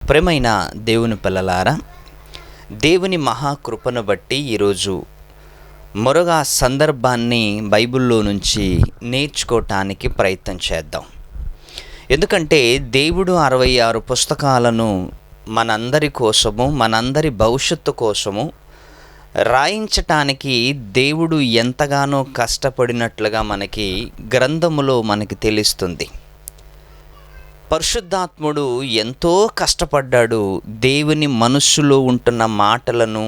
ప్రియమైన దేవుని పిల్లలారా, దేవుని మహాకృపను బట్టి ఈరోజు మరొక సందర్భాన్ని బైబిల్లో నుంచి నేర్చుకోవటానికి ప్రయత్నం చేద్దాం. ఎందుకంటే దేవుడు 66 పుస్తకాలను మనందరి కోసము, మనందరి భవిష్యత్తు కోసము రాయించటానికి దేవుడు ఎంతగానో కష్టపడినట్లుగా మనకి గ్రంథములో మనకి తెలుస్తుంది. పరిశుద్ధాత్ముడు ఎంతో కష్టపడ్డాడు దేవుని మనస్సులో ఉంటున్న మాటలను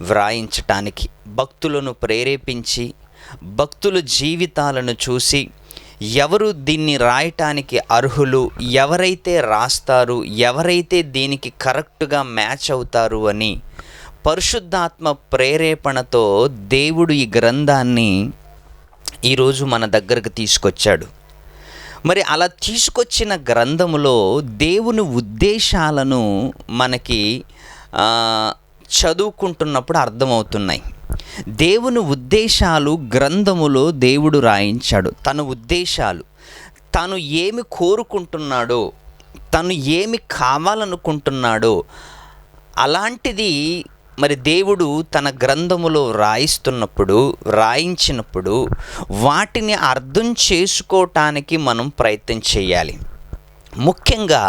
వ్రాయించటానికి. భక్తులను ప్రేరేపించి, భక్తుల జీవితాలను చూసి ఎవరు దీన్ని రాయటానికి అర్హులు, ఎవరైతే రాస్తారు, ఎవరైతే దీనికి కరెక్ట్గా మ్యాచ్ అవుతారు అని పరిశుద్ధాత్మ ప్రేరేపణతో దేవుడు ఈ గ్రంథాన్ని ఈరోజు మన దగ్గరకు తీసుకొచ్చాడు. మరి అలా తీసుకొచ్చిన గ్రంథములో దేవుని ఉద్దేశాలను మనకి చదువుకుంటున్నప్పుడు అర్థమవుతున్నాయి. దేవుని ఉద్దేశాలు గ్రంథములో దేవుడు రాయించాడు. తన ఉద్దేశాలు, తను ఏమి కోరుకుంటున్నాడో, తను ఏమి కావాలనుకుంటున్నాడో అలాంటిది మరి దేవుడు తన గ్రంథములో రాయించినప్పుడు వాటిని అర్థం చేసుకోవటానికి మనం ప్రయత్నం చేయాలి. ముఖ్యంగా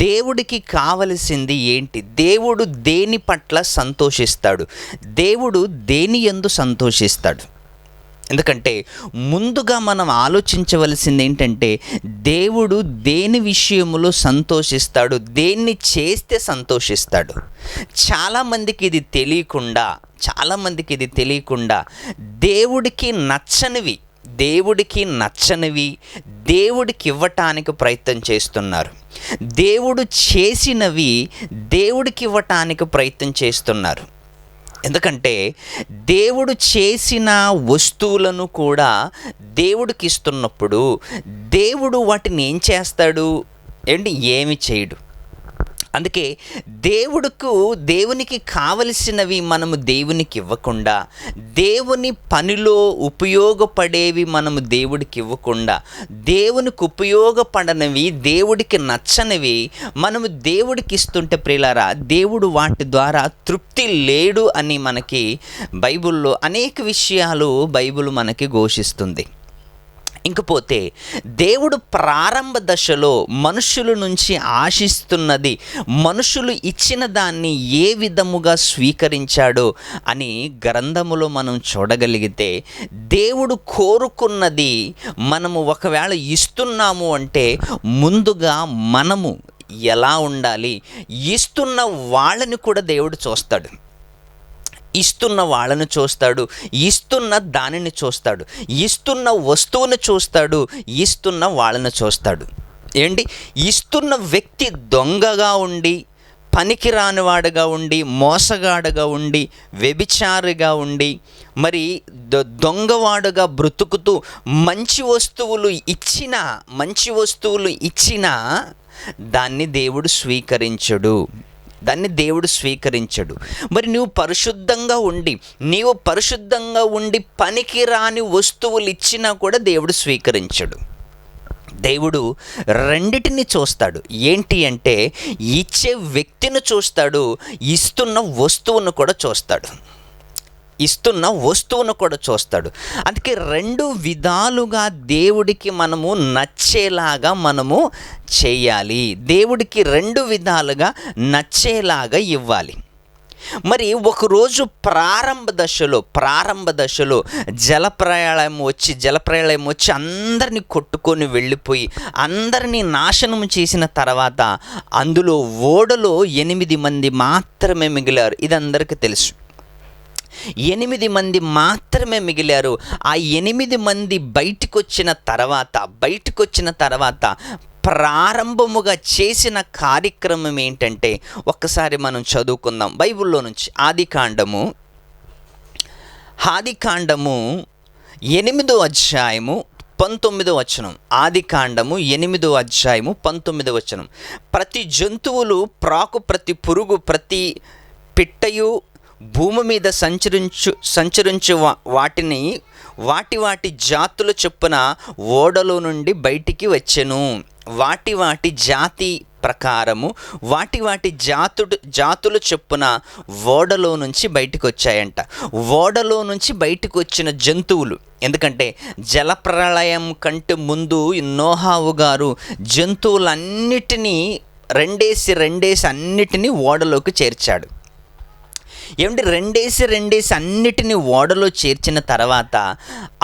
దేవుడికి కావలసింది ఏంటి? దేవుడు దేని పట్ల సంతోషిస్తాడు? దేవుడు దేని యందు సంతోషిస్తాడు? ఎందుకంటే ముందుగా మనం ఆలోచించవలసింది ఏంటంటే దేవుడు దేని విషయములో సంతోషిస్తాడు, దేన్ని చేస్తే సంతోషిస్తాడు. చాలామందికి ఇది తెలియకుండా దేవుడికి నచ్చనివి దేవుడికి ఇవ్వటానికి ప్రయత్నం చేస్తున్నారు. దేవుడు చేసినవి దేవుడికి ఇవ్వటానికి ప్రయత్నం చేస్తున్నారు. ఎందుకంటే దేవుడు చేసిన వస్తువులను కూడా దేవుడికి ఇస్తున్నప్పుడు దేవుడు వాటిని ఏం చేస్తాడు? ఏమి చేయడు. అందుకే దేవునికి కావలసినవి మనము దేవునికి ఇవ్వకుండా, దేవుని పనిలో ఉపయోగపడేవి మనము దేవుడికి ఇవ్వకుండా, దేవునికి ఉపయోగపడనివి, దేవుడికి నచ్చనివి మనము దేవుడికి ఇస్తుంటే ప్రియులారా, దేవుడు వాటి ద్వారా తృప్తి లేడు అని మనకి బైబిల్లో అనేక విషయాలు బైబిల్ మనకి ఘోషిస్తుంది. ఇంకపోతే దేవుడు ప్రారంభ దశలో మనుషుల నుంచి ఆశిస్తున్నది, మనుషులు ఇచ్చిన దాన్ని ఏ విధముగా స్వీకరించాడో అని గ్రంథములో మనం చూడగలిగితే, దేవుడు కోరుకున్నది మనము ఒకవేళ ఇస్తున్నాము అంటే ముందుగా మనము ఎలా ఉండాలి, ఇస్తున్న వాళ్ళని కూడా దేవుడు చూస్తాడు. ఇస్తున్న వాళ్ళను చూస్తాడు, ఇస్తున్న దానిని చూస్తాడు, ఇస్తున్న వస్తువును చూస్తాడు, ఇస్తున్న వాళ్ళను చూస్తాడు. ఇస్తున్న వ్యక్తి దొంగగా ఉండి, పనికిరానివాడుగా ఉండి, మోసగాడుగా ఉండి, వ్యభిచారిగా ఉండి, మరి దొంగవాడుగా బ్రతుకుతూ మంచి వస్తువులు ఇచ్చినా దాన్ని దేవుడు స్వీకరించడు. మరి నీవు పరిశుద్ధంగా ఉండి పనికిరాని వస్తువులు ఇచ్చినా కూడా దేవుడు స్వీకరించడు. దేవుడు రెండిటిని చూస్తాడు. ఏంటి అంటే ఇచ్చే వ్యక్తిని చూస్తాడు, ఇస్తున్న వస్తువును కూడా చూస్తాడు. అందుకే రెండు విధాలుగా దేవుడికి మనము నచ్చేలాగా మనము చేయాలి. దేవుడికి రెండు విధాలుగా నచ్చేలాగా ఇవ్వాలి. మరి ఒకరోజు ప్రారంభ దశలో జలప్రళయం వచ్చి అందరినీ కొట్టుకొని వెళ్ళిపోయి అందరినీ నాశనం చేసిన తర్వాత అందులో ఓడలో 8 మంది మాత్రమే మిగిలారు. ఇది అందరికీ తెలుసు. 8 మంది మాత్రమే మిగిలారు. ఆ 8 మంది బయటకు వచ్చిన తర్వాత ప్రారంభముగా చేసిన కార్యక్రమం ఏంటంటే, ఒక్కసారి మనం చదువుకుందాం బైబిల్లో నుంచి. ఆదికాండము 8వ అధ్యాయము 19వ వచనం. ఆదికాండము 8వ అధ్యాయము 19వ వచనం. ప్రతి జంతువులు, ప్రతి పురుగు, ప్రతి పిట్టయు భూమి మీద సంచరించు వాటిని వాటి జాతుల చొప్పున ఓడలో నుండి బయటికి వచ్చెను. వాటి జాతి ప్రకారము వాటి వాటి జాతుల చొప్పున ఓడలో నుంచి బయటకు వచ్చాయంట. ఓడలో నుంచి బయటకు వచ్చిన జంతువులు, ఎందుకంటే జలప్రళయం కంటే ముందు నోహావు గారు జంతువులన్నిటినీ రెండేసి అన్నిటినీ ఓడలోకి చేర్చాడు. ఏమిటి రెండేసి అన్నిటినీ ఓడలో చేర్చిన తర్వాత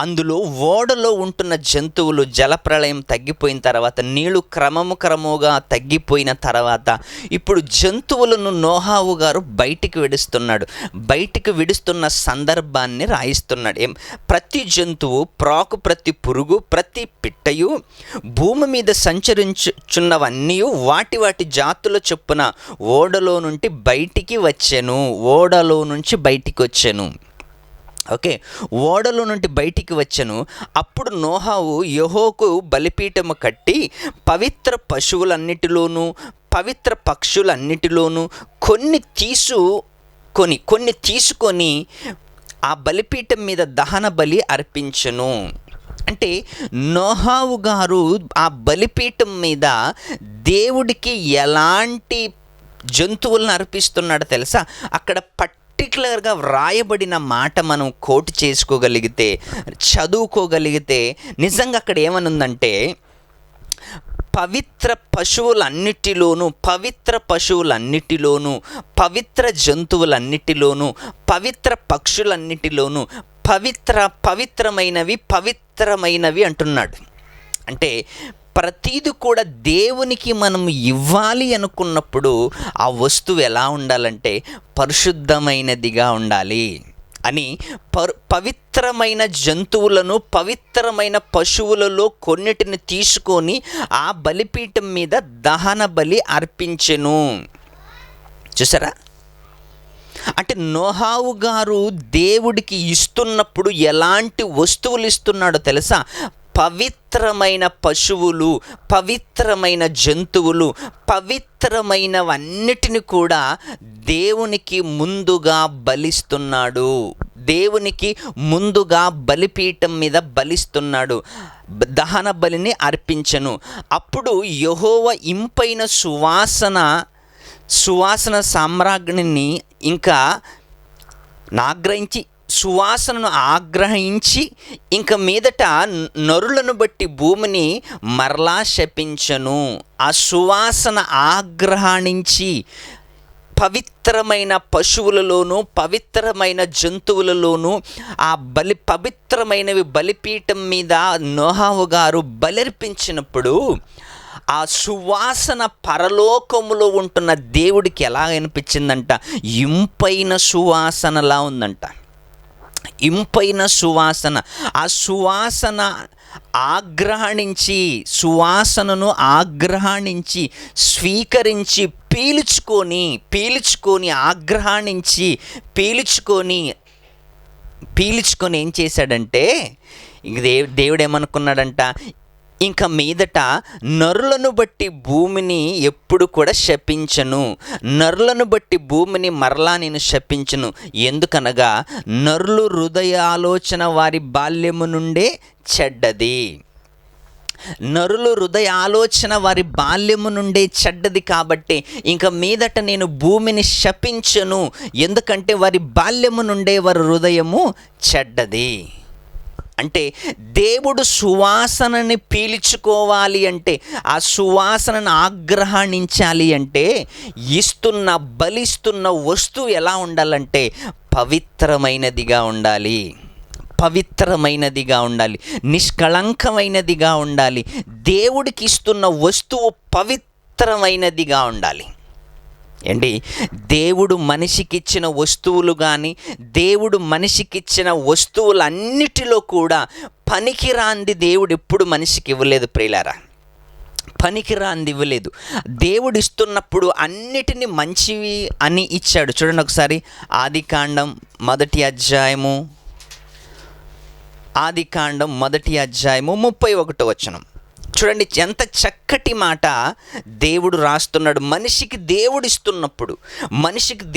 అందులో ఓడలో ఉంటున్న జంతువులు జలప్రళయం తగ్గిపోయిన తర్వాత, నీళ్లు క్రమముగా తగ్గిపోయిన తర్వాత ఇప్పుడు జంతువులను నోహావు గారు బయటికి విడుస్తున్న సందర్భాన్ని రాయిస్తున్నాడు. ప్రతి జంతువు, ప్రతి పురుగు, ప్రతి పిట్టయు, భూమి మీద సంచరించుచున్నవన్నీ వాటి వాటి జాతుల చొప్పున ఓడలో నుండి బయటికి వచ్చెను. ఓడలో నుంచి బయటికి వచ్చాను. ఓకే, ఓడలో నుండి బయటికి వచ్చాను. అప్పుడు నోహావు యెహోవాకు బలిపీఠము కట్టి పవిత్ర పశువులన్నిటిలోనూ పవిత్ర పక్షులన్నిటిలోనూ కొన్ని తీసుకొని ఆ బలిపీఠం మీద దహన బలి అర్పించెను. అంటే నోహావు గారు ఆ బలిపీఠం మీద దేవుడికి ఎలాంటి జంతువులను అర్పిస్తున్నాడో తెలుసా? అక్కడ పర్టికులర్గా వ్రాయబడిన మాట మనం కోట్ చేసుకోగలిగితే, చదువుకోగలిగితే నిజంగా అక్కడ ఏమనుందంటే, పవిత్ర పశువులన్నిటిలోనూ పవిత్ర జంతువులన్నిటిలోనూ పవిత్ర పక్షులన్నిటిలోనూ పవిత్రమైనవి అంటున్నాడు. అంటే ప్రతీది కూడా దేవునికి మనం ఇవ్వాలి అనుకున్నప్పుడు ఆ వస్తువు ఎలా ఉండాలంటే పరిశుద్ధమైనదిగా ఉండాలి అని పవిత్రమైన జంతువులను, పవిత్రమైన పశువులలో కొన్నిటిని తీసుకొని ఆ బలిపీఠం మీద దహన బలి అర్పించెను. చూసారా? అంటే నోహావు గారు దేవుడికి ఇస్తున్నప్పుడు ఎలాంటి వస్తువులు ఇస్తున్నాడో తెలుసా? పవిత్రమైన పశువులు, పవిత్రమైన జంతువులు, పవిత్రమైనవన్నిటిని కూడా దేవునికి ముందుగా బలిస్తున్నాడు. దేవునికి ముందుగా బలిపీఠం మీద బలిస్తున్నాడు. దహన బలిని అర్పించను. అప్పుడు యెహోవా ఇంపైన సువాసన సామ్రాజ్ఞిని ఇంకా సువాసనను ఆగ్రహించి ఇంక మీదట నరులను బట్టి భూమిని మరలా శపించను. ఆ సువాసన ఆగ్రహించి పవిత్రమైన పశువులలోనూ పవిత్రమైన జంతువులలోనూ ఆ పవిత్రమైనవి బలిపీఠం మీద నోహావు గారు బలర్పించినప్పుడు ఆ సువాసన పరలోకములో ఉంటున్న దేవుడికి ఎలా అనిపించిందంట? ఇంపైన సువాసనలా ఉందంట. ఇంపైన సువాసన. ఆ సువాసనను ఆగ్రహించి స్వీకరించి పీల్చుకొని ఆగ్రహించి పీల్చుకొని ఏం చేశాడంటే, దేవుడు ఏమనుకున్నాడంట, ఇంక మీదట నరులను బట్టి భూమిని ఎప్పుడు కూడా శపించను, నరులను బట్టి భూమిని మరలా నేను శపించను. ఎందుకనగా నరులు హృదయ ఆలోచన వారి బాల్యము నుండే చెడ్డది. నరులు హృదయ ఆలోచన వారి బాల్యము నుండే చెడ్డది కాబట్టి ఇంక మీదట నేను భూమిని శపించను. ఎందుకంటే వారి బాల్యము నుండే వారి హృదయము చెడ్డది. అంటే దేవుడు సువాసనని పీల్చుకోవాలి అంటే, ఆ సువాసనను ఆగ్రహించాలి అంటే బలిస్తున్న వస్తువు ఎలా ఉండాలంటే పవిత్రమైనదిగా ఉండాలి, నిష్కళంకమైనదిగా ఉండాలి. దేవుడికి ఇస్తున్న వస్తువు పవిత్రమైనదిగా ఉండాలి. ఏంటి? దేవుడు మనిషికిచ్చిన వస్తువులు కానీ, దేవుడు మనిషికిచ్చిన వస్తువులన్నిటిలో కూడా పనికిరాంది దేవుడు ఎప్పుడు మనిషికి ఇవ్వలేదు ప్రియులారా. పనికిరాంది ఇవ్వలేదు. దేవుడు ఇస్తున్నప్పుడు అన్నిటినీ మంచివి అని ఇచ్చాడు. చూడండి ఒకసారి ఆదికాండం 1వ అధ్యాయము 31వ వచనం. చూడండి ఎంత చక్కటి మాట దేవుడు రాస్తున్నాడు. మనిషికి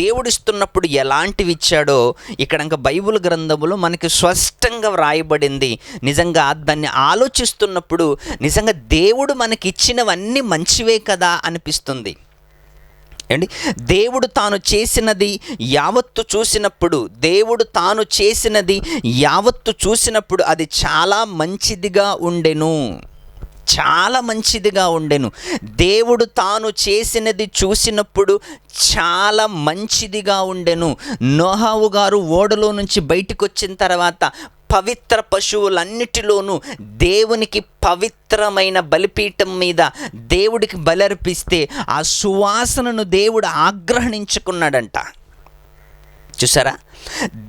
దేవుడిస్తున్నప్పుడు ఎలాంటివి ఇచ్చాడో ఇక్కడ ఇంకా బైబిల్ గ్రంథములో మనకి స్పష్టంగా వ్రాయబడింది. నిజంగా దాన్ని ఆలోచిస్తున్నప్పుడు నిజంగా దేవుడు మనకి ఇచ్చినవన్నీ మంచివే కదా అనిపిస్తుంది. ఏంటి దేవుడు తాను చేసినది యావత్తు చూసినప్పుడు అది చాలా మంచిదిగా ఉండెను. దేవుడు తాను చేసినది చూసినప్పుడు చాలా మంచిదిగా ఉండెను. నోహావు గారు ఓడలో నుంచి బయటికి వచ్చిన తర్వాత పవిత్ర పశువులన్నిటిలోనూ దేవునికి పవిత్రమైన బలిపీఠం మీద దేవుడికి బలర్పిస్తే ఆ సువాసనను దేవుడు ఆగ్రహించుకున్నాడంట. చూసారా,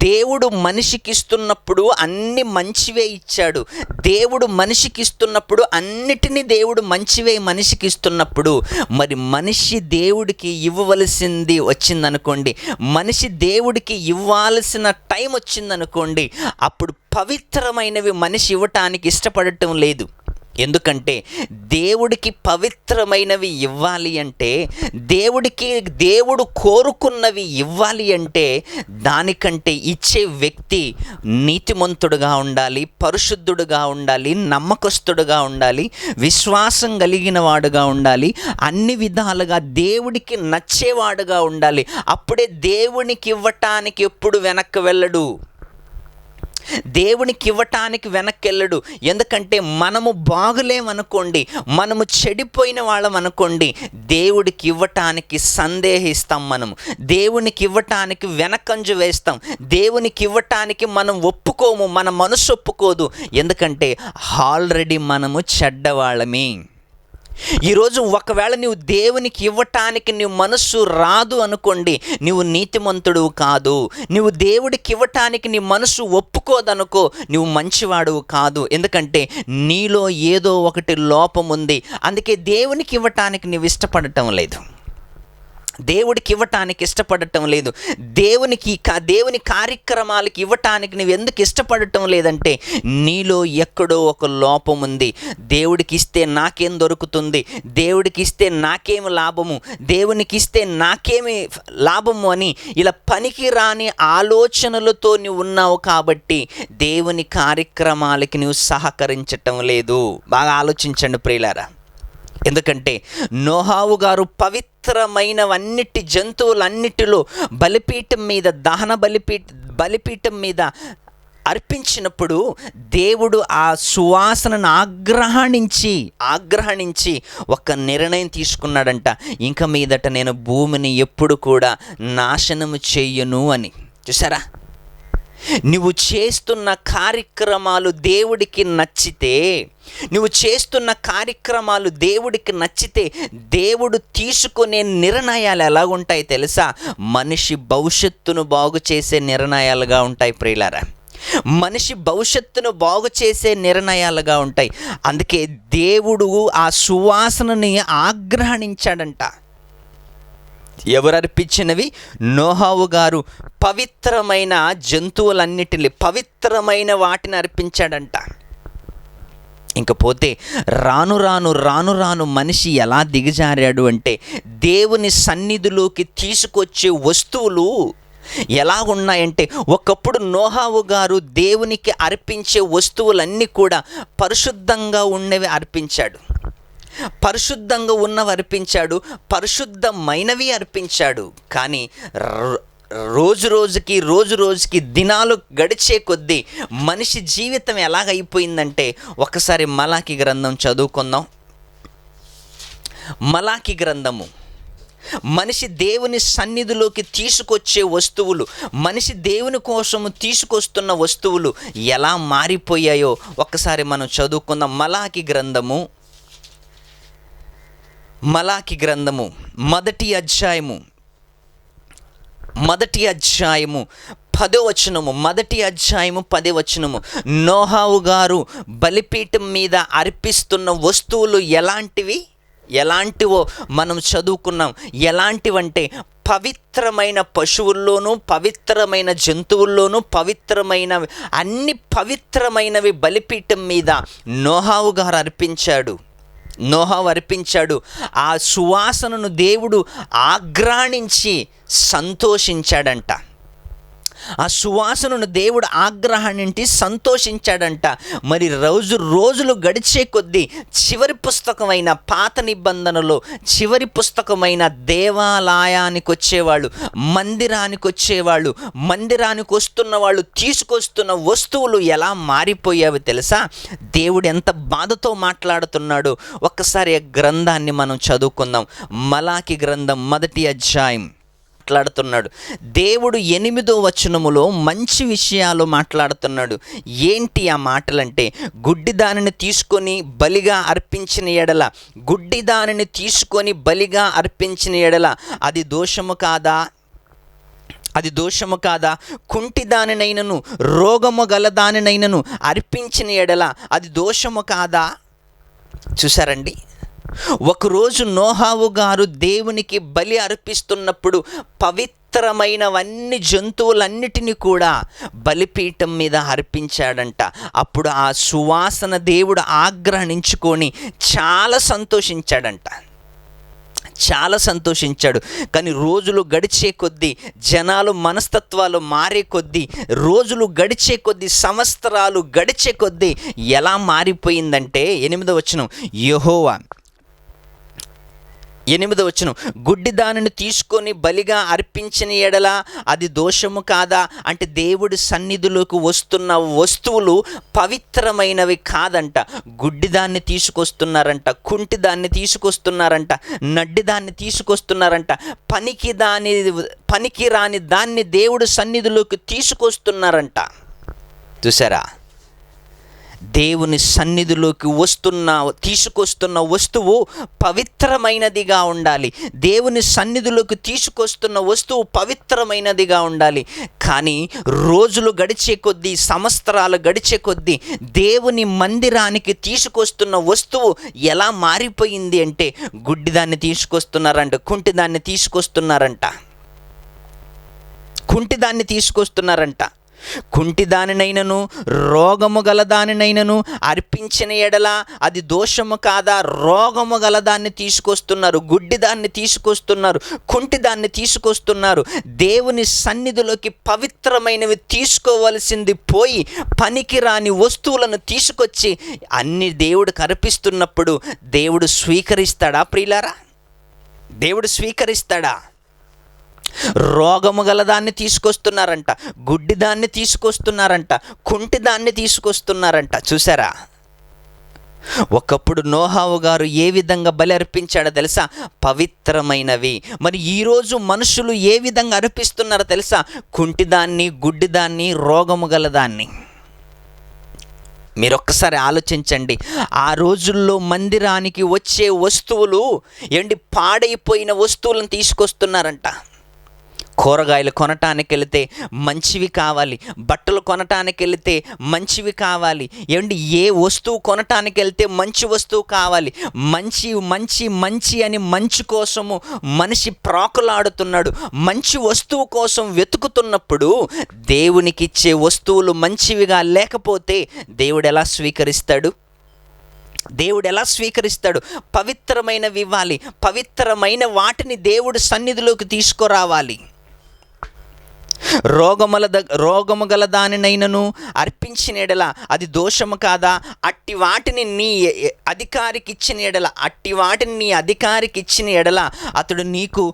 దేవుడు మనిషికి ఇస్తున్నప్పుడు అన్ని మంచివే ఇచ్చాడు. దేవుడు మనిషికి ఇస్తున్నప్పుడు అన్నిటినీ దేవుడు మంచివే మనిషికి ఇస్తున్నప్పుడు మరి మనిషి దేవుడికి ఇవ్వవలసింది వచ్చిందనుకోండి, మనిషి దేవుడికి ఇవ్వాల్సిన టైం వచ్చిందనుకోండి, అప్పుడు పవిత్రమైనవి మనిషి ఇవ్వటానికి ఇష్టపడటం లేదు. ఎందుకంటే దేవుడికి పవిత్రమైనవి ఇవ్వాలి అంటే, దేవుడు కోరుకున్నవి ఇవ్వాలి అంటే దానికంటే ఇచ్చే వ్యక్తి నీతిమంతుడుగా ఉండాలి, పరిశుద్ధుడుగా ఉండాలి, నమ్మకస్తుడుగా ఉండాలి, విశ్వాసం కలిగిన వాడుగా ఉండాలి, అన్ని విధాలుగా దేవుడికి నచ్చేవాడుగా ఉండాలి. అప్పుడే దేవునికి ఇవ్వటానికి ఎప్పుడు వెనక్కి వెళ్ళడు, దేవునికి ఇవ్వటానికి వెనక్కెళ్ళడు. ఎందుకంటే మనము బాగులేమనుకోండి, మనము చెడిపోయిన వాళ్ళం అనుకోండి, దేవుడికి ఇవ్వటానికి సందేహిస్తాం, మనము దేవునికి ఇవ్వటానికి వెనకంజు వేస్తాం, దేవునికి ఇవ్వటానికి మనం ఒప్పుకోము, మన మనసు ఒప్పుకోదు. ఎందుకంటే ఆల్రెడీ మనము చెడ్డవాళ్ళమే. ఈరోజు ఒకవేళ నువ్వు దేవునికి ఇవ్వటానికి నీ మనస్సు రాదు అనుకోండి, నువ్వు నీతిమంతుడు కాదు. నువ్వు దేవుడికి ఇవ్వటానికి నీ మనసు ఒప్పుకోదనుకో, నువ్వు మంచివాడువు కాదు. ఎందుకంటే నీలో ఏదో ఒకటి లోపం ఉంది. అందుకే దేవునికి ఇవ్వటానికి నువ్వు ఇష్టపడటం లేదు, దేవుడికి ఇవ్వటానికి ఇష్టపడటం లేదు, దేవుని కార్యక్రమాలకి ఇవ్వటానికి నువ్వు ఎందుకు ఇష్టపడటం లేదంటే నీలో ఎక్కడో ఒక లోపం ఉంది. దేవుడికి ఇస్తే నాకేం దొరుకుతుంది, దేవుడికి ఇస్తే నాకేమి లాభము, దేవునికి ఇస్తే నాకేమి లాభము అని ఇలా పనికి రాని ఆలోచనలతో నువ్వు ఉన్నావు. కాబట్టి దేవుని కార్యక్రమాలకి నువ్వు సహకరించటం లేదు. బాగా ఆలోచించండి ప్రియులారా. ఎందుకంటే నోహావు గారు పవిత్రమైనవన్నిటి జంతువులన్నిటిలో బలిపీఠం మీద, దహన బలిపీఠం మీద అర్పించినప్పుడు దేవుడు ఆ సువాసనను ఆగ్రహించి ఒక నిర్ణయం తీసుకున్నాడంట, ఇంక మీదట నేను భూమిని ఎప్పుడు కూడా నాశనము చెయ్యను అని. చూసారా, నువ్వు చేస్తున్న కార్యక్రమాలు దేవుడికి నచ్చితే దేవుడు తీసుకునే నిర్ణయాలు ఎలా ఉంటాయి తెలుసా? మనిషి భవిష్యత్తును బాగు చేసే నిర్ణయాలుగా ఉంటాయి ప్రియులారా. మనిషి భవిష్యత్తును బాగు చేసే నిర్ణయాలుగా ఉంటాయి. అందుకే దేవుడు ఆ సువాసనని ఆగ్రహించాడంట. ఎవరు అర్పించినవి? నోహావు గారు పవిత్రమైన జంతువులన్నిటిని, పవిత్రమైన వాటిని అర్పించాడంట. ఇంకపోతే రాను రాను మనిషి ఎలా దిగజారాడు అంటే, దేవుని సన్నిధిలోకి తీసుకొచ్చే వస్తువులు ఎలా ఉన్నాయంటే, ఒకప్పుడు నోహావు గారు దేవునికి అర్పించే వస్తువులన్నీ కూడా పరిశుద్ధంగా ఉన్నవి అర్పించాడు, పరిశుద్ధంగా ఉన్నవి అర్పించాడు, పరిశుద్ధమైనవి అర్పించాడు. కానీ రోజు రోజుకి దినాలు గడిచే కొద్దీ మనిషి జీవితం ఎలాగైపోయిందంటే, ఒకసారి మలాకి గ్రంథం చదువుకుందాం. మలాకి గ్రంథము మనిషి దేవుని సన్నిధిలోకి తీసుకొచ్చే వస్తువులు, మనిషి దేవుని కోసము తీసుకొస్తున్న వస్తువులు ఎలా మారిపోయాయో ఒకసారి మనం చదువుకుందాం. మలాకి గ్రంథము మొదటి అధ్యాయము 10వ వచనము. మొదటి అధ్యాయము 10వ వచనము. నోహావు గారు బలిపీఠం మీద అర్పిస్తున్న వస్తువులు ఎలాంటివో మనం చదువుకున్నాం. ఎలాంటివంటే పవిత్రమైన పశువుల్లోనూ, పవిత్రమైన జంతువుల్లోనూ, అన్ని పవిత్రమైనవి బలిపీఠం మీద నోహావు గారు అర్పించాడు. నోహా అర్పించాడు. ఆ సువాసనను దేవుడు ఆఘ్రాణించి సంతోషించాడంట. ఆ సువాసనను దేవుడు ఆగ్రహాన్నింటి సంతోషించాడంట. మరి రోజులు గడిచే కొద్దీ చివరి పుస్తకమైన పాత నిబంధనలో చివరి పుస్తకమైన దేవాలయానికి వచ్చేవాళ్ళు, మందిరానికి వస్తున్న వాళ్ళు తీసుకొస్తున్న వస్తువులు ఎలా మారిపోయావో తెలుసా? దేవుడు ఎంత బాధతో మాట్లాడుతున్నాడో ఒక్కసారి ఆ గ్రంథాన్ని మనం చదువుకుందాం. మలాకి గ్రంథం 1వ అధ్యాయం మాట్లాడుతున్నాడు. దేవుడు 8వ వచనములో మంచి విషయాలు మాట్లాడుతున్నాడు. ఏంటి ఆ మాటలంటే, గుడ్డి దానిని తీసుకొని బలిగా అర్పించిన ఎడల అది దోషము కాదా? కుంటి దానినైనను రోగము గల దానినైనను అర్పించిన ఎడల అది దోషము కాదా? చూసారండి, ఒకరోజు నోహావు గారు దేవునికి బలి అర్పిస్తున్నప్పుడు పవిత్రమైనవన్నీ జంతువులన్నిటినీ కూడా బలిపీఠం మీద అర్పించాడంట. అప్పుడు ఆ సువాసన దేవుడు ఆగ్రహించుకొని చాలా సంతోషించాడు. కానీ రోజులు గడిచే కొద్దీ, జనాలు మనస్తత్వాలు మారే కొద్దీ, రోజులు గడిచే కొద్దీ, సంవత్సరాలు గడిచే కొద్దీ ఎలా మారిపోయిందంటే 8వ వచనం, యెహోవా 8వ వచనం, గుడ్డి దానిని తీసుకొని బలిగా అర్పించిన ఎడల అది దోషము కాదా? అంటే దేవుడి సన్నిధిలోకి వస్తున్న వస్తువులు పవిత్రమైనవి కాదంట. గుడ్డి దాన్ని తీసుకొస్తున్నారంట, కుంటి దాన్ని తీసుకొస్తున్నారంట, నడ్డి దాన్ని తీసుకొస్తున్నారంట, పనికి రాని దాన్ని దేవుడి సన్నిధిలోకి తీసుకొస్తున్నారంట. చూసారా? దేవుని సన్నిధిలోకి తీసుకొస్తున్న వస్తువు పవిత్రమైనదిగా ఉండాలి. దేవుని సన్నిధిలోకి తీసుకొస్తున్న వస్తువు పవిత్రమైనదిగా ఉండాలి. కానీ రోజులు గడిచే కొద్దీ, సంవత్సరాలు గడిచే కొద్దీ దేవుని మందిరానికి తీసుకొస్తున్న వస్తువు ఎలా మారిపోయింది అంటే, గుడ్డిదాన్ని తీసుకొస్తున్నారంట, కుంటిదాన్ని తీసుకొస్తున్నారంట. కుంటిదానినైనను రోగము గలదానినైనను అర్పించిన ఎడల అది దోషము కాదా? రోగము గలదాన్ని తీసుకొస్తున్నారు, గుడ్డిదాన్ని తీసుకొస్తున్నారు, కుంటిదాన్ని తీసుకొస్తున్నారు. దేవుని సన్నిధిలోకి పవిత్రమైనవి తీసుకోవలసింది పోయి పనికిరాని వస్తువులను తీసుకొచ్చి అన్ని దేవుడికి అర్పిస్తున్నప్పుడు దేవుడు స్వీకరిస్తాడా ప్రియులారా? దేవుడు స్వీకరిస్తాడా? రోగము గలదాన్ని తీసుకొస్తున్నారంట, గుడ్డిదాన్ని తీసుకొస్తున్నారంట, కుంటిదాన్ని తీసుకొస్తున్నారంట. చూసారా? ఒకప్పుడు నోహావు గారు ఏ విధంగా బలి అర్పించాడో తెలుసా? పవిత్రమైనవి. మరి ఈరోజు మనుషులు ఏ విధంగా అర్పిస్తున్నారో తెలుసా? కుంటిదాన్ని, గుడ్డిదాన్ని, రోగము గలదాన్ని. మీరొక్కసారి ఆలోచించండి. ఆ రోజుల్లో మందిరానికి వచ్చే వస్తువులు పాడైపోయిన వస్తువులను తీసుకొస్తున్నారంట. కూరగాయలు కొనటానికి వెళితే మంచివి కావాలి, బట్టలు కొనటానికి వెళితే మంచివి కావాలి, ఏ వస్తువు కొనటానికి వెళ్తే మంచి వస్తువు కావాలి. మంచి అని మంచి కోసము మనిషి ప్రాకులాడుతున్నాడు. మంచి వస్తువు కోసం వెతుకుతున్నప్పుడు దేవునికి ఇచ్చే వస్తువులు మంచివిగా లేకపోతే దేవుడు ఎలా స్వీకరిస్తాడు? పవిత్రమైనవి ఇవ్వాలి. పవిత్రమైన వాటిని దేవుడు సన్నిధిలోకి తీసుకురావాలి. రోగము గల దానినైనను అర్పించిన ఎడల అది దోషము కాదా? అట్టి వాటిని నీ అధికారికి ఇచ్చిన ఎడల అతడు నీకు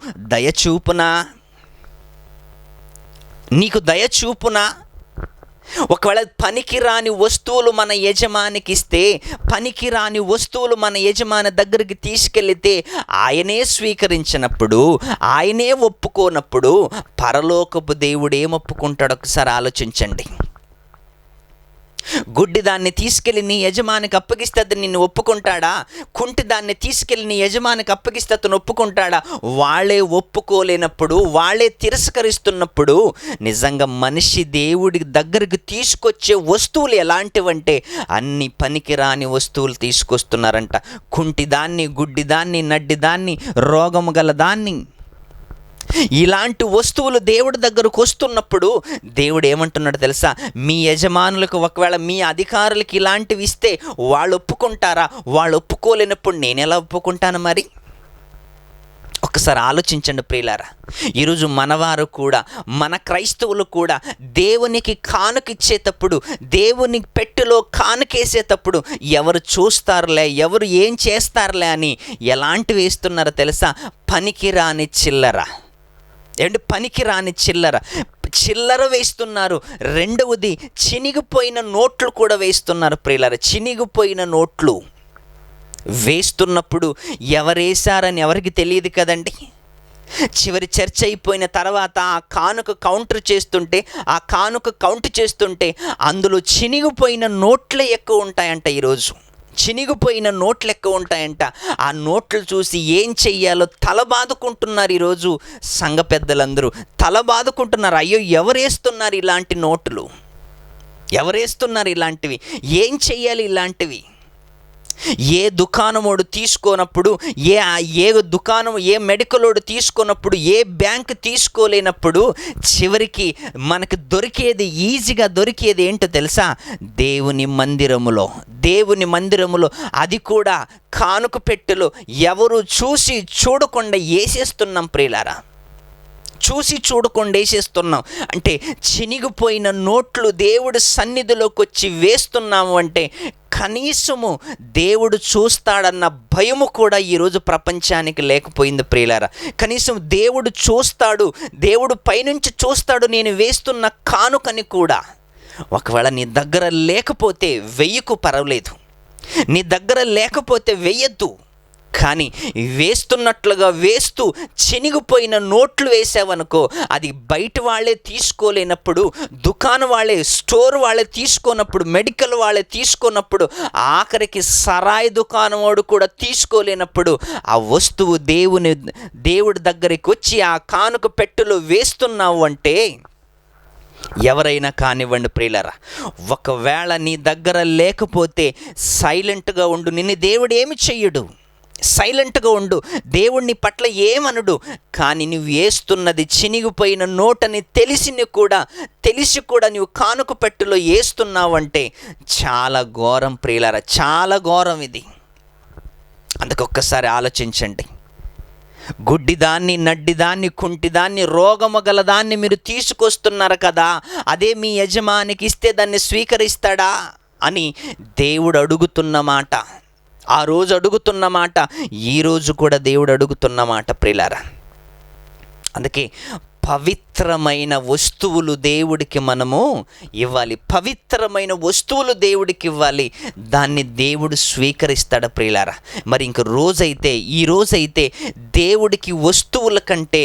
దయచూపునా? ఒకవేళ పనికిరాని వస్తువులు మన యజమానికి ఇస్తే, పనికిరాని వస్తువులు మన యజమాని దగ్గరికి తీసుకెళ్తే ఆయనే స్వీకరించినప్పుడు, ఆయనే ఒప్పుకోనప్పుడు పరలోకపు దేవుడు ఏమొప్పుకుంటాడో ఒకసారి ఆలోచించండి. గుడ్డి దాన్ని తీసుకెళ్ళి నీ యజమానికి అప్పగిస్తే అతను నిన్ను ఒప్పుకుంటాడా? కుంటి దాన్ని తీసుకెళ్ళి నీ యజమానికి అప్పగిస్తే అతను ఒప్పుకుంటాడా? వాళ్ళే ఒప్పుకోలేనప్పుడు, వాళ్ళే తిరస్కరిస్తున్నప్పుడు నిజంగా మనిషి దేవుడి దగ్గరికి తీసుకొచ్చే వస్తువులు ఎలాంటివంటే అన్ని పనికిరాని వస్తువులు తీసుకొస్తున్నారంట. కుంటి దాన్ని, గుడ్డి దాన్ని, నడ్డి దాన్ని, రోగము గల దాన్ని. ఇలాంటి వస్తువులు దేవుడి దగ్గరకు వస్తున్నప్పుడు దేవుడు ఏమంటున్నాడు తెలుసా? మీ యజమానులకు, ఒకవేళ మీ అధికారులకు ఇలాంటివి ఇస్తే వాళ్ళు ఒప్పుకుంటారా? వాళ్ళు ఒప్పుకోలేనప్పుడు నేను ఎలా ఒప్పుకుంటాను? మరి ఒక్కసారి ఆలోచించండి ప్రియులారా. ఈరోజు మనవారు కూడా, మన క్రైస్తవులు కూడా దేవునికి కానుకిచ్చేటప్పుడు, దేవుని పెట్టెలో కానుకేసేటప్పుడు ఎవరు చూస్తారులే, ఎవరు ఏం చేస్తారులే అని ఎలాంటివి వేస్తున్నారో తెలుసా? పనికిరాని చిల్లర. పనికిరాని చిల్లర వేస్తున్నారు. రెండవది, చినిగిపోయిన నోట్లు కూడా వేస్తున్నారు ప్రియులారా. చినిగిపోయిన నోట్లు వేస్తున్నప్పుడు ఎవరేశారని ఎవరికి తెలియదు కదండి. చివరి చర్చ అయిపోయిన తర్వాత ఆ కానుక కౌంట్ చేస్తుంటే అందులో చినిగిపోయిన నోట్లే ఎక్కువ ఉంటాయంట. ఈరోజు చినిగిపోయిన నోట్లు ఎక్కువ ఉంటాయంట. ఆ నోట్లు చూసి ఏం చెయ్యాలో తల బాదుకుంటున్నారు. ఈరోజు సంఘ పెద్దలందరూ తల బాదుకుంటున్నారు. అయ్యో, ఎవరేస్తున్నారు ఇలాంటి నోట్లు? ఎవరేస్తున్నారు ఇలాంటివి? ఏం చెయ్యాలి ఇలాంటివి? ఏ దుకాణమోడు తీసుకోనప్పుడు, ఏ మెడికలోడు తీసుకోనప్పుడు, ఏ బ్యాంక్ తీసుకోలేనప్పుడు చివరికి మనకు ఈజీగా దొరికేది ఏంటో తెలుసా? దేవుని మందిరములో, అది కూడా కానుక పెట్టెలో ఎవరు చూసి చూడకుండా వేసేస్తున్నాం ప్రియులారా. వేసేస్తున్నాం. అంటే చినిగిపోయిన నోట్లు దేవుడి సన్నిధిలోకి వచ్చి వేస్తున్నాము అంటే కనీసము దేవుడు చూస్తాడన్న భయము కూడా ఈరోజు ప్రపంచానికి లేకపోయింది ప్రియులారా. కనీసం దేవుడు చూస్తాడు, దేవుడు పైనుంచి చూస్తాడు నేను వేస్తున్న కానుకని కూడా. ఒకవేళ నీ దగ్గర లేకపోతే వెయ్యకు పర్వాలేదు, నీ దగ్గర లేకపోతే వెయ్యొద్దు. కానీ వేస్తున్నట్లుగా వేస్తూ చినిగిపోయిన నోట్లు వేసావనుకో, అది బయట వాళ్ళే తీసుకోలేనప్పుడు, దుకాణం వాళ్ళే, స్టోర్ వాళ్ళే తీసుకోనప్పుడు, మెడికల్ వాళ్ళే తీసుకోనప్పుడు, ఆఖరికి సరాయి దుకాణం వాడు కూడా తీసుకోలేనప్పుడు ఆ వస్తువు దేవుడి దగ్గరికి వచ్చి ఆ కానుక పెట్టెలో వేస్తున్నావు అంటే, ఎవరైనా కానివ్వండి ప్రియులారా, ఒకవేళ నీ దగ్గర లేకపోతే సైలెంట్గా ఉండు. నిన్ను దేవుడు ఏమి చెయ్యడు. సైలెంట్గా ఉండు. దేవుడిని పట్ల ఏమనుడు. కానీ నువ్వు వేస్తున్నది చినిగిపోయిన నోటని తెలిసి కూడా నువ్వు కానుక పెట్టెలో వేస్తున్నావంటే చాలా ఘోరం ప్రియులారా, చాలా ఘోరం ఇది. అందుకొక్కసారి ఆలోచించండి. గుడ్డిదాన్ని, నడ్డిదాన్ని, కుంటిదాన్ని, రోగము గలదాన్ని మీరు తీసుకొస్తున్నారు కదా, అదే మీ యజమానికి ఇస్తే దాన్ని స్వీకరిస్తాడా అని దేవుడు అడుగుతున్న మాట. ఆ రోజు అడుగుతున్న మాట, ఈరోజు కూడా దేవుడు అడుగుతున్న మాట ప్రియులారా. అందుకే పవిత్రమైన వస్తువులు దేవుడికి మనము ఇవ్వాలి. పవిత్రమైన వస్తువులు దేవుడికి ఇవ్వాలి. దాన్ని దేవుడు స్వీకరిస్తాడు ప్రియులారా. మరి ఈ రోజైతే దేవుడికి వస్తువుల కంటే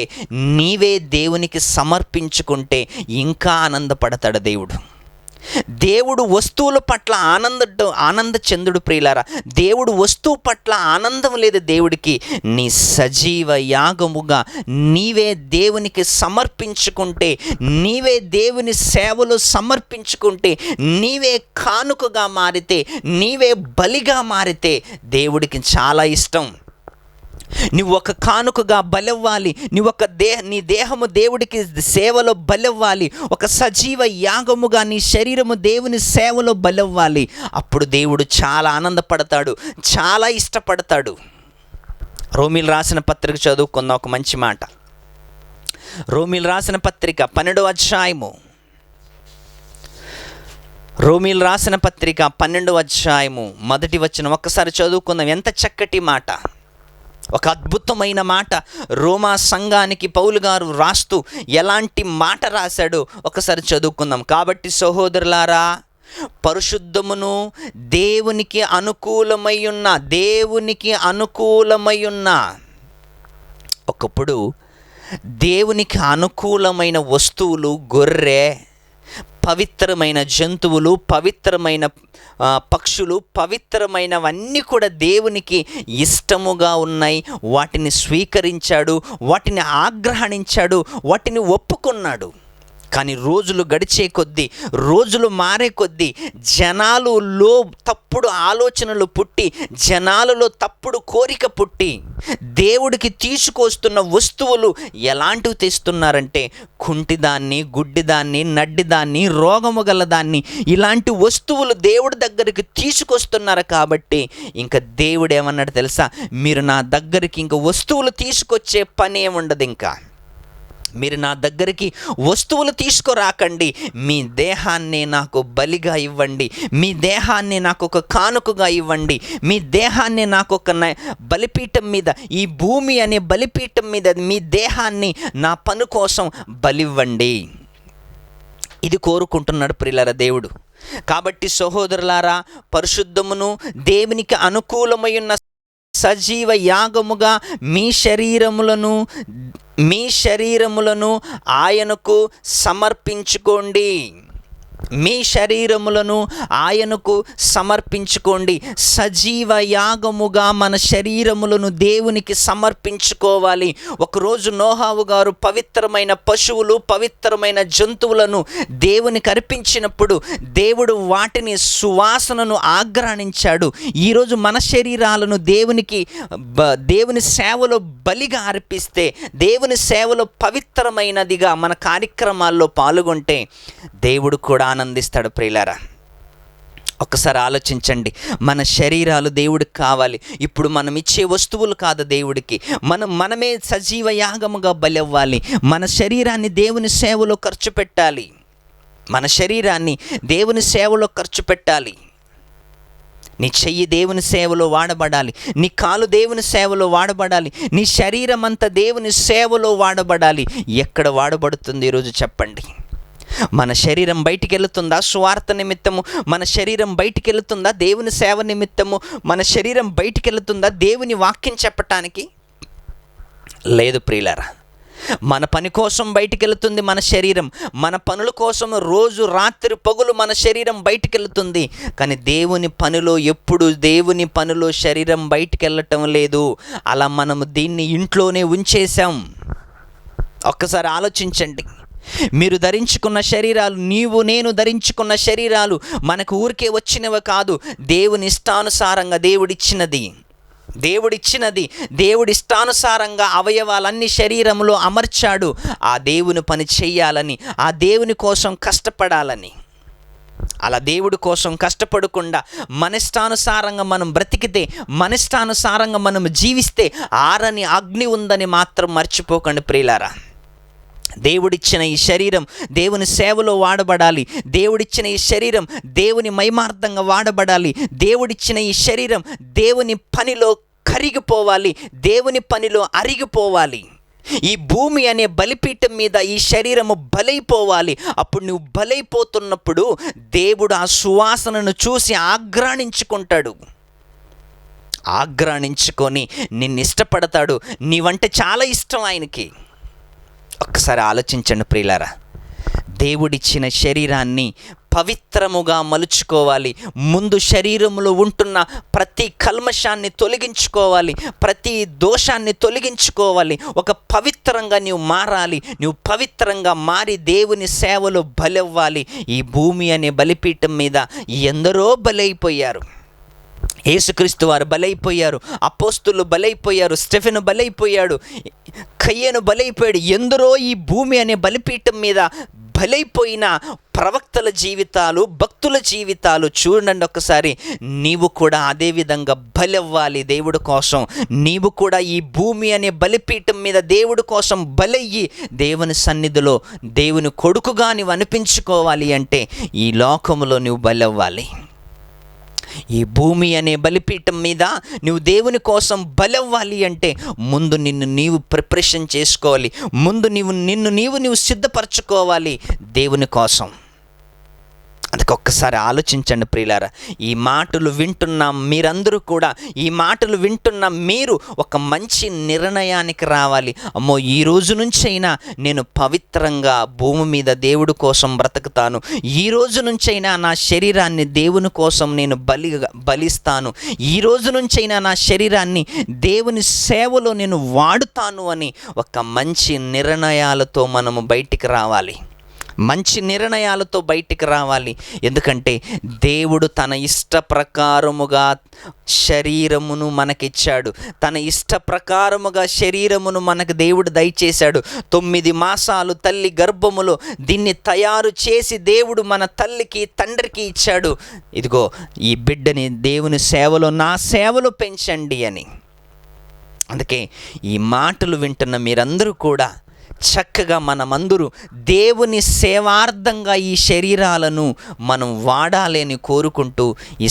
నీవే దేవునికి సమర్పించుకుంటే ఇంకా ఆనందపడతాడు దేవుడు. దేవుడు వస్తువుల పట్ల ఆనంద చెందుడు ప్రియులారా. దేవుడు వస్తువు పట్ల ఆనందం లేదు దేవుడికి. నీ సజీవ యాగముగా నీవే దేవునికి సమర్పించుకుంటే, నీవే దేవుని సేవలో సమర్పించుకుంటే, నీవే కానుకగా మారితే, నీవే బలిగా మారితే దేవుడికి చాలా ఇష్టం. నువ్వు ఒక కానుకగా బలవ్వాలి. నీ దేహము దేవుడికి సేవలో బలవ్వాలి. ఒక సజీవ యాగముగా నీ శరీరము దేవుని సేవలో బలవ్వాలి. అప్పుడు దేవుడు చాలా ఆనందపడతాడు, చాలా ఇష్టపడతాడు. రోమీలు రాసిన పత్రిక చదువుకుందాం. ఒక మంచి మాట. రోమీలు రాసిన పత్రిక 12వ అధ్యాయము. రోమీలు రాసిన పత్రిక 12వ అధ్యాయము 1వ వచనం ఒక్కసారి చదువుకుందాం. ఎంత చక్కటి మాట, ఒక అద్భుతమైన మాట. రోమా సంఘానికి పౌలు గారు రాస్తూ ఎలాంటి మాట రాశాడో ఒకసారి చదువుకుందాం. కాబట్టి సహోదరులారా, పరిశుద్ధమును దేవునికి అనుకూలమై ఉన్న ఒకప్పుడు దేవునికి అనుకూలమైన వస్తువులు గొర్రె, పవిత్రమైన జంతువులు, పవిత్రమైన పక్షులు, పవిత్రమైనవన్నీ కూడా దేవునికి ఇష్టముగా ఉన్నాయి. వాటిని స్వీకరించాడు, వాటిని ఆగ్రహించాడు, వాటిని ఒప్పుకున్నాడు. కానీ రోజులు గడిచే కొద్దీ, రోజులు మారే కొద్దీ జనాలలో తప్పుడు ఆలోచనలు పుట్టి, జనాలలో తప్పుడు కోరిక పుట్టి దేవుడికి తీసుకొస్తున్న వస్తువులు ఎలాంటివి తెస్తున్నారంటే కుంటిదాన్ని, గుడ్డిదాన్ని, నడ్డిదాన్ని, రోగము గలదాన్ని, ఇలాంటి వస్తువులు దేవుడి దగ్గరికి తీసుకొస్తున్నారు. కాబట్టి ఇంకా దేవుడు ఏమన్నాడు తెలుసా? మీరు నా దగ్గరికి ఇంకా వస్తువులు తీసుకొచ్చే పని ఏముండదు, ఇంకా మీరు నా దగ్గరికి వస్తువులు తీసుకురాకండి, మీ దేహాన్ని నాకు బలిగా ఇవ్వండి, మీ దేహాన్ని నాకు ఒక కానుకగా ఇవ్వండి, మీ దేహాన్ని నాకు ఒక బలిపీఠం మీద, ఈ భూమి అనే బలిపీఠం మీద మీ దేహాన్ని నా పని కోసం బలివ్వండి. ఇది కోరుకుంటున్నాడు ప్రియులారా దేవుడు. కాబట్టి సహోదరులారా, పరిశుద్ధమును దేవునికి అనుకూలమైన సజీవ యాగముగా మీ శరీరములను ఆయనకు సమర్పించుకోండి. మీ శరీరములను ఆయనకు సమర్పించుకోండి. సజీవ యాగముగా మన శరీరములను దేవునికి సమర్పించుకోవాలి. ఒకరోజు నోహావు గారు పవిత్రమైన పశువులు, పవిత్రమైన జంతువులను దేవునికి అర్పించినప్పుడు దేవుడు వాటిని సువాసనను ఆగ్రానించాడు. ఈరోజు మన శరీరాలను దేవుని సేవలో బలిగా అర్పిస్తే, దేవుని సేవలో పవిత్రమైనదిగా మన కార్యక్రమాల్లో పాల్గొంటే దేవుడు కూడా ఆనందిస్తాడు. ప్రియులారా, ఒక్కసారి ఆలోచించండి. మన శరీరాలు దేవుడికి కావాలి. ఇప్పుడు మనం ఇచ్చే వస్తువులు కాదు దేవుడికి, మనమే సజీవ యాగముగా బలి అవ్వాలి. మన శరీరాన్ని దేవుని సేవలో ఖర్చు పెట్టాలి. మన శరీరాన్ని దేవుని సేవలో ఖర్చు పెట్టాలి. నీ చెయ్యి దేవుని సేవలో వాడబడాలి, నీ కాలు దేవుని సేవలో వాడబడాలి, నీ శరీరం అంతా దేవుని సేవలో వాడబడాలి. ఎక్కడ వాడబడుతుంది ఈరోజు చెప్పండి? మన శరీరం బయటికి వెళుతుందా సువార్త నిమిత్తము? మన శరీరం బయటికి వెళుతుందా దేవుని సేవ నిమిత్తము? మన శరీరం బయటికి వెళుతుందా దేవుని వాక్యం చెప్పటానికి? లేదు ప్రియులారా, మన పని కోసం బయటికి వెళుతుంది మన శరీరం. మన పనుల కోసం రోజు రాత్రి పగులు మన శరీరం బయటికి వెళుతుంది. కానీ దేవుని పనిలో శరీరం బయటికి వెళ్ళటం లేదు. అలా మనము దీన్ని ఇంట్లోనే ఉంచేసాం. ఒక్కసారి ఆలోచించండి. మీరు ధరించుకున్న శరీరాలు, నేను ధరించుకున్న శరీరాలు మనకు ఊరికే వచ్చినవి కాదు. దేవుని ఇష్టానుసారంగా దేవుడి ఇష్టానుసారంగా అవయవాలన్నీ శరీరంలో అమర్చాడు. ఆ దేవుని పని చెయ్యాలని, ఆ దేవుని కోసం కష్టపడాలని. అలా దేవుడి కోసం కష్టపడకుండా మనష్టానుసారంగా మనం బ్రతికితే, మనష్టానుసారంగా మనం జీవిస్తే ఆరని అగ్ని ఉందని మాత్రం మర్చిపోకండి ప్రియులారా. దేవుడిచ్చిన ఈ శరీరం దేవుని సేవలో వాడబడాలి. దేవుడిచ్చిన ఈ శరీరం దేవుని మహిమార్థంగా వాడబడాలి. దేవుడిచ్చిన ఈ శరీరం దేవుని పనిలో కరిగిపోవాలి, దేవుని పనిలో అరిగిపోవాలి. ఈ భూమి అనే బలిపీఠం మీద ఈ శరీరము బలైపోవాలి. అప్పుడు నువ్వు బలైపోతున్నప్పుడు దేవుడు ఆ సువాసనను చూసి ఆగ్రాణించుకొని నిన్ను ఇష్టపడతాడు. నీవంటే చాలా ఇష్టం ఆయనకి. ఒక్కసారి ఆలోచించండి ప్రియులారా, దేవుడిచ్చిన శరీరాన్ని పవిత్రముగా మలుచుకోవాలి. ముందు శరీరములో ఉంటున్న ప్రతి కల్మషాన్ని తొలగించుకోవాలి, ప్రతి దోషాన్ని తొలగించుకోవాలి. ఒక పవిత్రంగా నీవు మారాలి. నువ్వు పవిత్రంగా మారి దేవుని సేవలో బలవ్వాలి. ఈ భూమి అనే బలిపీఠం మీద ఎందరో బలైపోయారు. యేసుక్రీస్తు వారు బలైపోయారు, అపోస్తులు బలైపోయారు, స్టెఫెను బలైపోయాడు, కయ్యను బలైపోయాడు. ఎందరో ఈ భూమి అనే బలిపీఠం మీద బలైపోయిన ప్రవక్తల జీవితాలు, భక్తుల జీవితాలు చూడండి ఒకసారి. నీవు కూడా అదే విధంగా బలవ్వాలి దేవుడి కోసం. నీవు కూడా ఈ భూమి అనే బలిపీఠం మీద దేవుడి కోసం బలయ్యి దేవుని సన్నిధిలో దేవుని కొడుకుగా నీవు అనిపించుకోవాలి అంటే ఈ లోకములో నువ్వు బలవ్వాలి. ఈ భూమి అనే బలిపీఠం మీద నువ్వు దేవుని కోసం బలవ్వాలి అంటే ముందు నీవు ప్రిపరేషన్ చేసుకోవాలి. ముందు నీవు సిద్ధపరచుకోవాలి దేవుని కోసం. అందుకే ఒక్కసారి ఆలోచించండి ప్రియులారా. ఈ మాటలు వింటున్న మీరందరూ కూడా, ఈ మాటలు వింటున్న మీరు ఒక మంచి నిర్ణయానికి రావాలి. అమ్మో, ఈ రోజు నుంచైనా నేను పవిత్రంగా భూమి మీద దేవుడి కోసం బ్రతుకుతాను. ఈ రోజు నుంచైనా నా శరీరాన్ని దేవుని కోసం నేను బలిస్తాను. ఈ రోజు నుంచైనా నా శరీరాన్ని దేవుని సేవలో నేను వాడుతాను అని ఒక మంచి నిర్ణయాలతో మనము బయటికి రావాలి. మంచి నిర్ణయాలతో బయటికి రావాలి. ఎందుకంటే దేవుడు తన ఇష్ట ప్రకారముగా శరీరమును మనకిచ్చాడు. తన ఇష్ట ప్రకారముగా శరీరమును మనకు దేవుడు దయచేశాడు. 9 మాసాలు తల్లి గర్భములో దీన్ని తయారు చేసి దేవుడు మన తల్లికి తండ్రికి ఇచ్చాడు. ఇదిగో ఈ బిడ్డని దేవుని సేవలో, నా సేవలో పెంచండి అని. అందుకే ఈ మాటలు వింటున్న మీరందరూ కూడా చక్కగా మనమందరూ దేవుని సేవార్థంగా ఈ శరీరాలను మనం వాడాలి అని కోరుకుంటూ ఈ